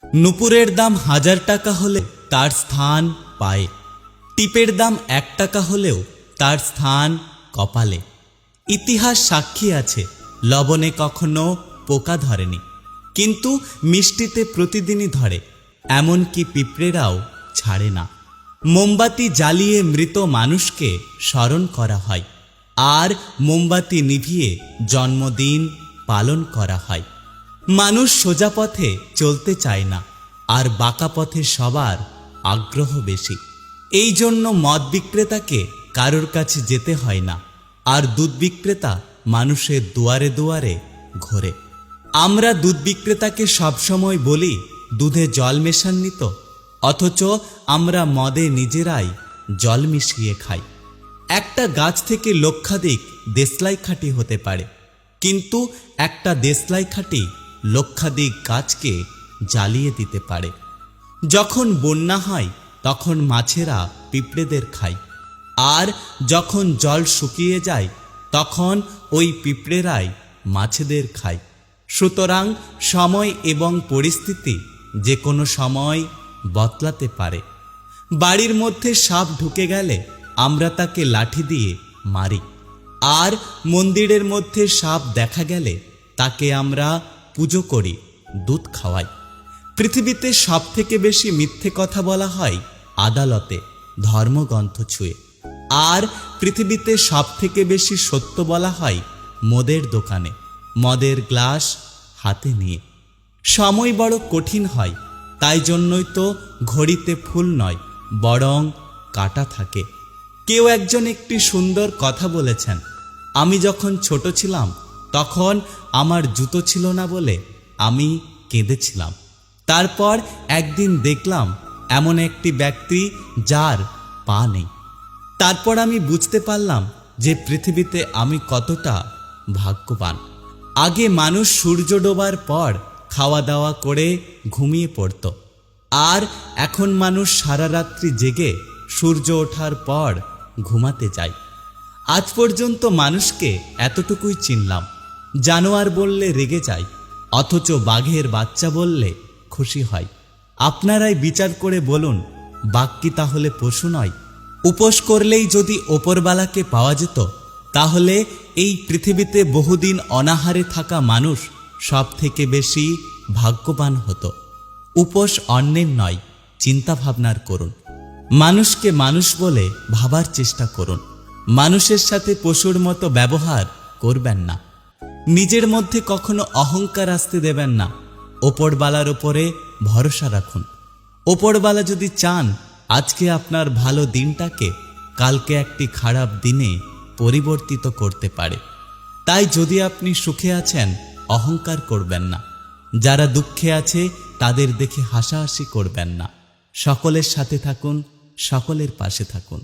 নুপুরের দাম 1000 টাকা হলে তার স্থান পায়ে, টিপের দাম 1 টাকা হলেও তার স্থান কপালে। ইতিহাস সাক্ষী আছে লবণে কখনো পোকা ধরেনি, কিন্তু মিষ্টিতে প্রতিদিনই ধরে, এমনকি পিঁপড়েরাও ছাড়ে না। মোমবাতি জ্বালিয়ে মৃত মানুষকে স্মরণ করা হয়, আর মোমবাতি নিভিয়ে জন্মদিন পালন করা হয়। মানুষ সোজা পথে চলতে চায় না, আর বাঁকা পথে সবার আগ্রহ বেশি। এই জন্য মদ বিক্রেতাকে কারোর কাছে যেতে হয় না, আর দুধ বিক্রেতা মানুষের দুয়ারে দুয়ারে ঘোরে। আমরা দুধ বিক্রেতাকে সবসময় বলি দুধে জল মেশাননি তো, অথচ আমরা মদে নিজেরাই জল মিশিয়ে খাই। একটা গাছ থেকে লক্ষাধিক দেশলাই খাঁটি হতে পারে, কিন্তু একটা দেশলাই খাঁটি লক্ষাধিক গাছকে জ্বালিয়ে দিতে পারে। যখন বন্যা হয় তখন মাছেরা পিঁপড়েদের খায়, আর যখন জল শুকিয়ে যায় তখন ওই পিঁপড়েরাই মাছেদের খায়। সুতরাং সময় এবং পরিস্থিতি যে কোনো সময় বদলাতে পারে। বাড়ির মধ্যে সাপ ঢুকে গেলে আমরা তাকে লাঠি দিয়ে মারি, আর মন্দিরের মধ্যে সাপ দেখা গেলে তাকে আমরা পুজো করি, দুধ খাওয়াই। পৃথিবীতে সবথেকে বেশি মিথ্যে কথা বলা হয় আদালতে ধর্মগ্রন্থ ছুঁয়ে, আর পৃথিবীতে সবথেকে বেশি সত্য বলা হয় মদের দোকানে মদের গ্লাস হাতে নিয়ে। সময় বড় কঠিন হয়, তাই জন্যই তো ঘড়িতে ফুল নয় বরং কাঁটা থাকে। কেউ একজন একটি সুন্দর কথা বলেছেন, আমি যখন ছোট ছিলাম তখন আমার জুতো ছিল না বলে আমি কেঁদেছিলাম। তারপর একদিন দেখলাম এমন একটি ব্যক্তি যার পা নেই। তারপর আমি বুঝতে পারলাম যে পৃথিবীতে আমি কতটা ভাগ্যবান। আগে মানুষ সূর্য ডোবার পর খাওয়া দাওয়া করে ঘুমিয়ে পড়ত, আর এখন মানুষ সারা রাত্রি জেগে সূর্য ওঠার পর ঘুমাতে যায়। আজ পর্যন্ত মানুষকে এতটুকুই চিনলাম, জানোয়ার বললে রেগে যায়, অথচ বাঘের বাচ্চা বললে খুশি হয়। আপনারাই বিচার করে বলুন, বাঘ কি তাহলে পশু নয়? উপোস করলেই যদি ওপরবালাকে পাওয়া যেত, তাহলে এই পৃথিবীতে বহুদিন অনাহারে থাকা মানুষ সব থেকে বেশি ভাগ্যবান হতো। উপোস অন্যের নয়, চিন্তা ভাবনার করুন। মানুষকে মানুষ বলে ভাবার চেষ্টা করুন। মানুষের সাথে পশুর মতো ব্যবহার করবেন না। নিজের মধ্যে কখনো অহংকার আসতে দেবেন না। ওপরবালার ওপরে ভরসা রাখুন। ওপরবালা যদি চান আজকে আপনার ভালো দিনটাকে কালকে একটি খারাপ দিনে পরিবর্তিত করতে পারে। তাই যদি আপনি সুখে আছেন অহংকার করবেন না, যারা দুঃখে আছে তাদের দেখে হাসাহাসি করবেন না। সকলের সাথে থাকুন, সকলের পাশে থাকুন।